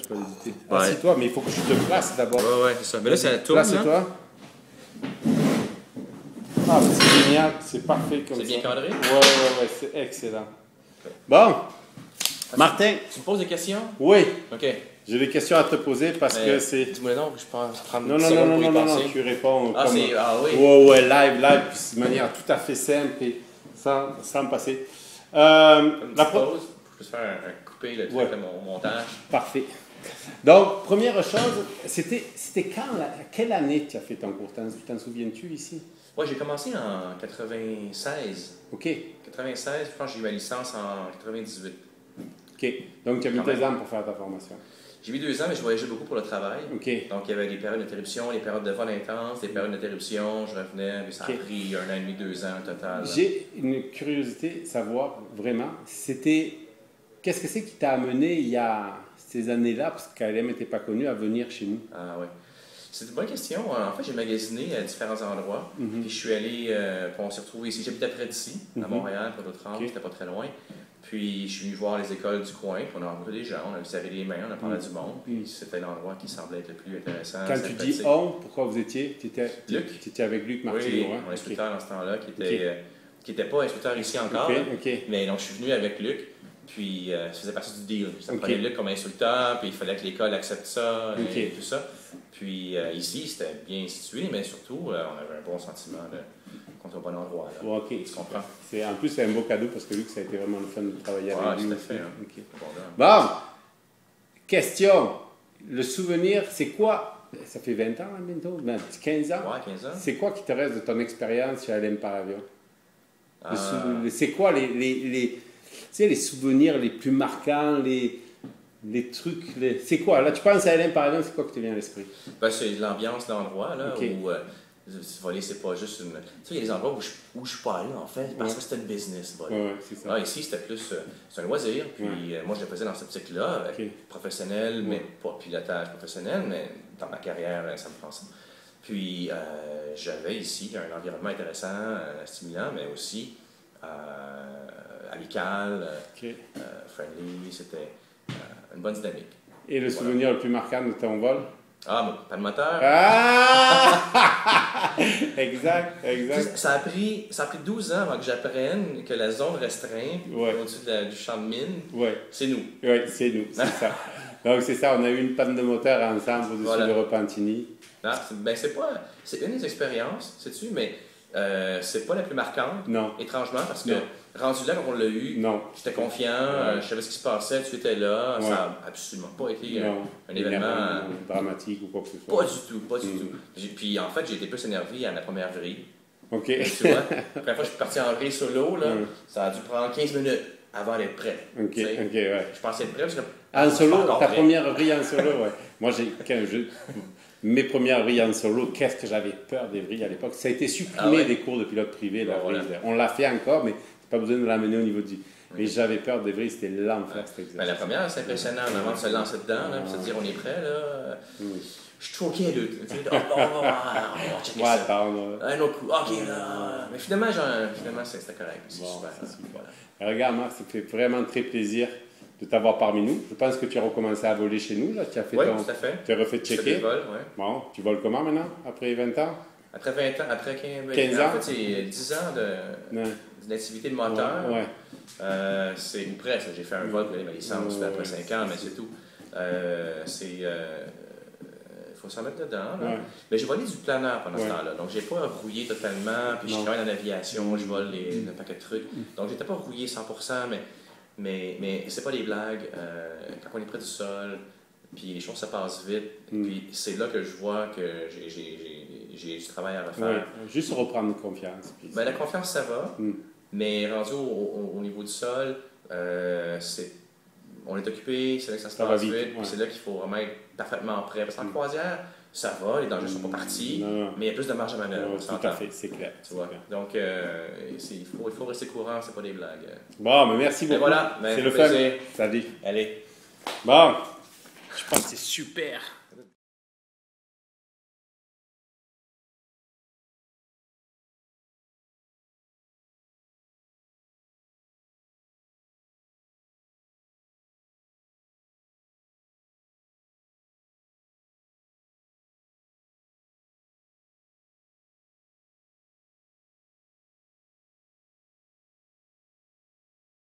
je peux hésiter. Ouais. Assieds-toi, mais il faut que je te place d'abord. Ouais, c'est ça. Mais là, ça tourne. Place-toi. Ah, c'est génial, c'est parfait comme ça. C'est bien cadré? Ouais, c'est excellent. Bon, Martin. Tu me poses des questions? Oui. OK. J'ai des questions à te poser parce que c'est... Dis-moi non, je peux prendre Non, une seconde pour y non, penser. tu réponds Ah, comme... ah oui? Ouais, live, puis de manière tout à fait simple et sans me passer. La pause, je peux faire un couper le truc de mon montage. Parfait. Donc, première chose, c'était quand, quelle année tu as fait ton cours? T'en souviens-tu ici? Oui, j'ai commencé en 96. OK. 96, je pense que j'ai eu ma licence en 98. OK. Donc, tu as mis 2 ans pour faire ta formation. J'ai mis 2 ans, mais je voyageais beaucoup pour le travail. OK. Donc, il y avait des périodes d'interruption, des périodes de vol intense, des périodes d'interruption. Je revenais, mais ça a pris 1 an et demi, 2 ans au total. J'ai une curiosité, savoir vraiment, qu'est-ce que c'est qui t'a amené il y a ces années-là, parce que KLM n'était pas connu, à venir chez nous? Ah oui. C'est une bonne question. En fait, j'ai magasiné à différents endroits. Puis je suis allé, on s'est retrouvé ici. J'habitais près d'ici, à Montréal, pour d'autres ans, c'était pas très loin. Puis je suis venu voir les écoles du coin, puis on a rencontré des gens, on a vu serrer les mains, on a parlé du monde, puis c'était l'endroit qui semblait être le plus intéressant. Quand tu dis on, pourquoi vous étiez? Tu étais avec Luc Martineau, oui, mon instructeur dans ce temps-là, qui était pas instructeur ici encore. Mais donc je suis venu avec Luc, puis ça faisait partie du deal. Ça me prenait Luc comme instructeur, puis il fallait que l'école accepte ça, et tout ça. Puis ici, c'était bien situé, mais surtout, on avait un bon sentiment qu'on était au bon endroit. Là. OK. Tu comprends? En plus, c'est un beau cadeau parce que Luc, ça a été vraiment le fun de travailler avec lui. Tout à fait. Bon, question. Le souvenir, c'est quoi? Ça fait 20 ans, bientôt? 15 ans? Ouais, 15 ans. C'est quoi qui te reste de ton expérience chez LM par avion? C'est quoi les souvenirs les plus marquants, les trucs, c'est quoi? Là, tu penses à LM par avion, c'est quoi qui te vient à l'esprit? Ben, c'est l'ambiance de l'endroit, là, où voler, c'est pas juste une... Tu sais, il y a des endroits où je suis pas allé, en fait, parce que c'était une business, voler. Ouais, c'est ça. Là, ici, c'était plus... c'est un loisir, puis moi, je le faisais dans cette optique-là, professionnel, mais pas pilotage professionnel, mais dans ma carrière, ça me prend ça. Puis, j'avais ici un environnement intéressant, stimulant, mais aussi amical, friendly, c'était une bonne dynamique. Et le souvenir le plus marquant de ton vol? Ah, pas de moteur. Ah! exact. Ça a pris 12 ans avant que j'apprenne que la zone restreinte au-dessus du champ de mine, c'est nous. Oui, c'est nous, c'est ça. Donc c'est ça, on a eu une panne de moteur ensemble au-dessus de Repentigny. Non, c'est une des expériences, sais-tu, mais c'est pas la plus marquante, étrangement, parce que rendu là, quand on l'a eu, j'étais confiant, je savais ce qui se passait, tu étais là, ça n'a absolument pas été un événement dramatique ou quoi que ce soit. Pas du tout. Puis en fait, j'ai été plus énervé à la première vrille. OK. Tu vois, la première fois que je suis parti en vrille solo, là, ça a dû prendre 15 minutes avant d'être prêt. OK, Je pensais être prêt parce que... En solo, ta première vrille en solo, Moi, mes premières vrilles en solo, qu'est-ce que j'avais peur des vrilles à l'époque. Ça a été supprimé des cours de pilote privé, la vrille. On l'a fait encore, mais pas besoin de l'amener au niveau du... Mais j'avais peur des vrilles, c'était l'enfer, cet exercice. La première, c'est impressionnant, avant de se lancer dedans, puis se dire on est prêt, là. Je suis trop inquiet, un autre coup, OK, là. Mais finalement, c'était correct. C'est super. Regarde, Marc, ça fait vraiment très plaisir de t'avoir parmi nous. Je pense que tu as recommencé à voler chez nous, là. Tu as fait tout à fait. Tu as refait checker. Bon, tu voles comment maintenant, après 20 ans? Après 20 ans, après 15 ans? En fait, c'est 10 ans d'activité de moteur. C'est ou presque. J'ai fait un vol pour ma licence après 5 ans, mais c'est tout. Il faut s'en mettre dedans. Mais j'ai volé du planeur pendant ce temps-là. Donc, j'ai pas rouillé totalement. Puis, je travaille dans l'aviation, je vole un paquet de trucs. Donc, j'étais pas rouillé 100%, mais c'est pas des blagues. Quand on est près du sol, puis les choses se passent vite, puis c'est là que je vois que j'ai du travail à refaire. Juste reprendre confiance. La confiance, ça va, mais rendu au niveau du sol, on est occupé, c'est là que ça se passe vite, puis c'est là qu'il faut vraiment être parfaitement prêt. Parce qu'en croisière, ça va, les dangers ne sont pas partis, mais il y a plus de marge à manœuvre. Tout à fait, c'est clair. Tu vois? Donc, il faut rester courant, c'est pas des blagues. Bon, mais merci beaucoup. Voilà, c'est le fun. Salut. Allez. Bon, je pense que c'est super.